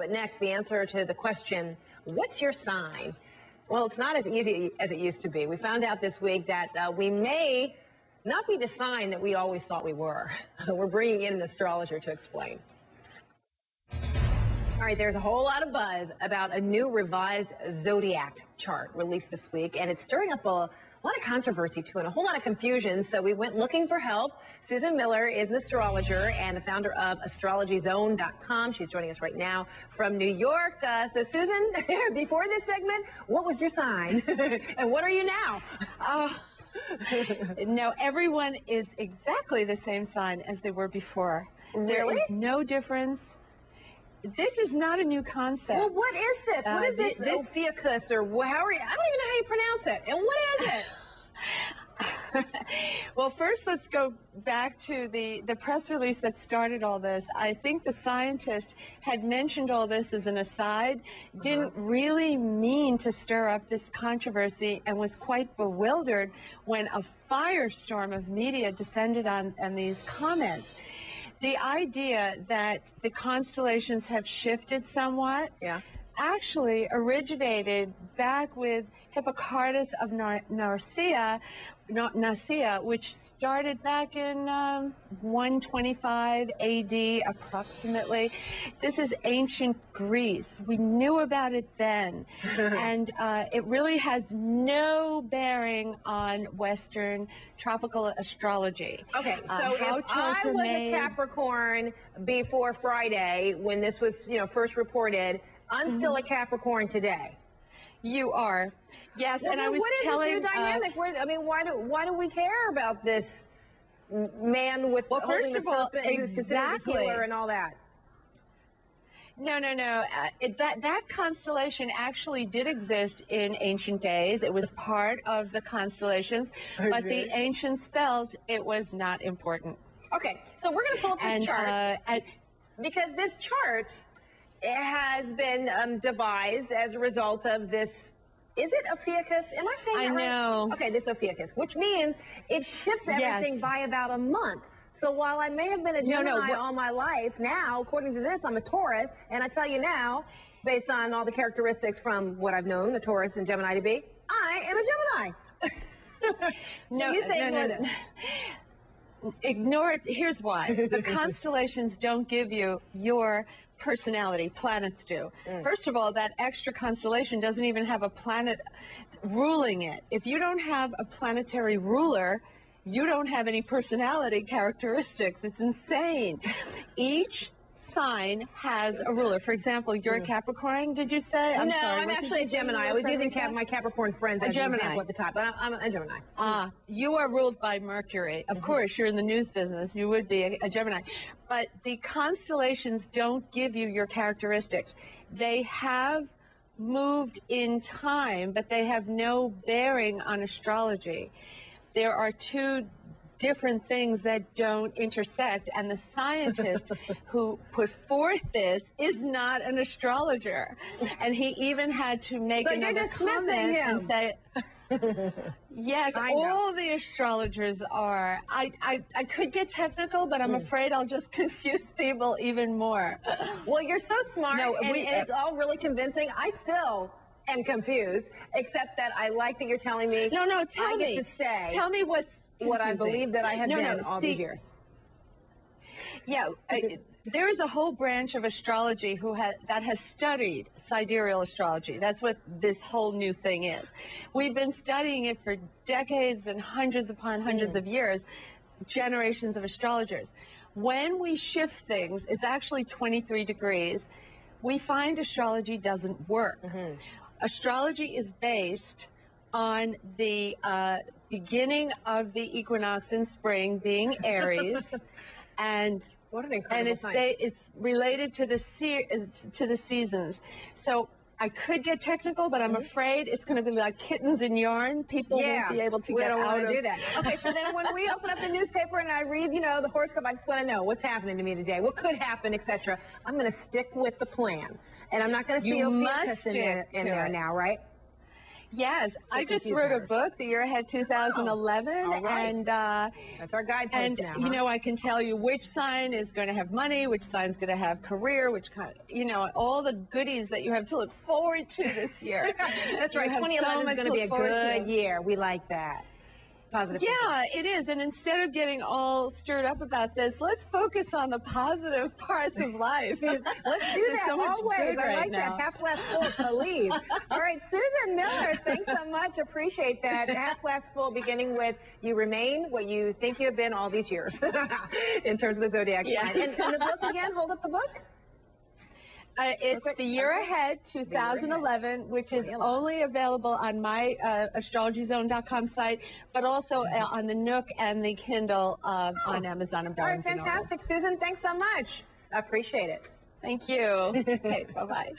But next, the answer to the question, what's your sign? Well, it's not as easy as it used to be. We found out this week that we may not be the sign that we always thought we were. We're bringing in an astrologer to explain. All right, there's a whole lot of buzz about a new revised zodiac chart released this week, and it's stirring up a lot of controversy, too, and a whole lot of confusion. So we went looking for help. Susan Miller is an astrologer and the founder of astrologyzone.com. She's joining us right now from New York. So, Susan, before this segment, what was your sign? And what are you now? No, everyone is exactly the same sign as they were before. Really? There is no difference. This is not a new concept. Well, what is this? What is this Ophiuchus, or how are you? I don't even know how you pronounce it. And what is it? Well, first, let's go back to the press release that started all this. I think the scientist had mentioned all this as an aside, didn't really mean to stir up this controversy, and was quite bewildered when a firestorm of media descended on these comments. The idea that the constellations have shifted somewhat actually originated back with Hipparchus of Nicaea, which started back in 125 AD approximately. This is ancient Greece. We knew about it then, and it really has no bearing on Western tropical astrology. Okay, so if I was a Capricorn before Friday, when this was, first reported, I'm still a Capricorn today. You are, yes. Well, and I was telling. What is this new dynamic? Why do we care about this man with holding the serpent who's considered the healer and all that? No. That constellation actually did exist in ancient days. It was part of the constellations, but the ancients felt it was not important. Okay, so we're going to pull up this chart because this chart. It has been devised as a result of this. Is it Ophiuchus? Am I saying that right? I know. Okay, this Ophiuchus, which means it shifts everything by about a month. So while I may have been a Gemini all my life, now, according to this, I'm a Taurus. And I tell you now, based on all the characteristics from what I've known a Taurus and Gemini to be, I am a Gemini. So you say ignore this. Ignore it. Here's why. The constellations don't give you your personality. Planets do. First of all, that extra constellation doesn't even have a planet ruling it. If you don't have a planetary ruler, you don't have any personality characteristics. It's insane. Each sign has a ruler. For example, you're a Capricorn, did you say? I'm sorry. I'm actually a Gemini. I was using my Capricorn friends as an example at the top, but I'm a Gemini. You are ruled by Mercury. Of course, you're in the news business. You would be a Gemini. But the constellations don't give you your characteristics. They have moved in time, but they have no bearing on astrology. There are two different things that don't intersect, and the scientist who put forth this is not an astrologer, and he even had to make another comment and say, yes, all the astrologers are. I could get technical, but I'm afraid I'll just confuse people even more. Well, you're so smart, and it's all really convincing. I still am confused, except that I like that you're telling me tell me. I get to stay. Tell me what's what I believe that I have been all these years. Yeah, there is a whole branch of astrology that has studied sidereal astrology. That's what this whole new thing is. We've been studying it for decades and hundreds upon hundreds of years, generations of astrologers. When we shift things, it's actually 23 degrees, we find astrology doesn't work. Astrology is based on the beginning of the equinox in spring being Aries, and what an incredible it's related to the seasons. So I could get technical, but I'm afraid it's going to be like kittens in yarn. People won't be able to get out of. We don't want to do that. Okay, so then when we open up the newspaper and I read, the horoscope, I just want to know what's happening to me today, what could happen, etc. I'm going to stick with the plan, and I'm not going to see Ophiuchus in there now, right? Yes, So I just confused wrote a matters. book, The Year Ahead 2011, all right. and That's our guidepost now. you know, I can tell you which sign is going to have money, which sign's going to have career, which kind, you know, all the goodies that you have to look forward to this year. That's right. You have 2011 so is going much to be look a forward good to. year. We like that. Positive thinking. Yeah, it is. And instead of getting all stirred up about this, let's focus on the positive parts of life. Let's do There's that so much always. good I right like now. that. Half glass full, believe. All right, Susan Miller, thanks so much. Appreciate that. Half glass full, beginning with you remain what you think you have been all these years in terms of the zodiac sign. Yes. And the book again, hold up the book. It's The Year Ahead 2011, which is only available on my astrologyzone.com site, but also on the Nook and the Kindle on Amazon and All right, Barnes & Noble. fantastic. Susan, thanks so much. Appreciate it. Thank you. Okay, bye-bye.